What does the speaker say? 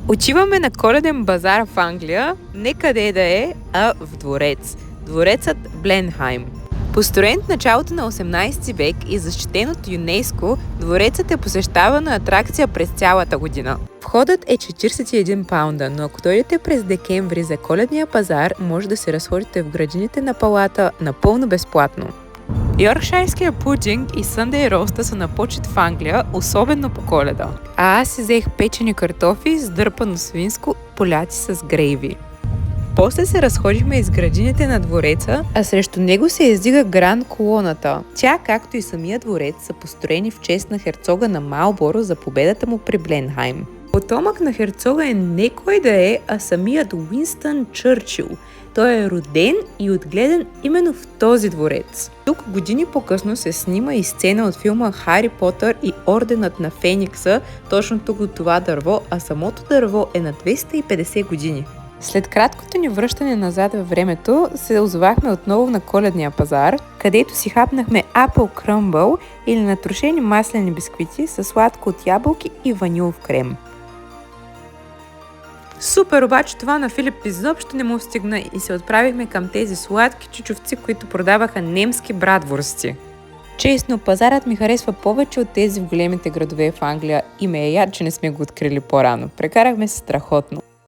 Отиваме на коледен базар в Англия, не къде да е, а в дворец. Дворецът Бленхайм. Построен в началото на 18 век и защитен от ЮНЕСКО, дворецът е посещавана атракция през цялата година. Входът е 41 паунда, но ако дойдете през декември за коледния пазар, може да се разходите в градините на палата напълно безплатно. Йоркшайрския пудинг и съндей роста са на почет в Англия, особено по Коледа. А аз си взех печени картофи с дърпано свинско, поляци с грейви. После се разходихме из градините на двореца, а срещу него се издига Гранд Колоната. Тя, както и самия дворец, са построени в чест на херцога на Малборо за победата му при Бленхайм. Потомък на херцога е не кой да е, а самият Уинстън Чърчил. Той е роден и отгледан именно в този дворец. Тук години по-късно се снима и сцена от филма Хари Потър и Орденът на Феникса, точно тук от това дърво, а самото дърво е на 250 години. След краткото ни връщане назад във времето, се озовахме отново на коледния пазар, където си хапнахме Apple Crumble или натрошени маслени бисквити с сладко от ябълки и ванилов крем. Супер, обаче това на Филип изобщо не му стигна и се отправихме към тези сладки чучовци, които продаваха немски братвурсти. Честно, пазарът ми харесва повече от тези в големите градове в Англия и ме е яд, че не сме го открили по-рано. Прекарахме се страхотно.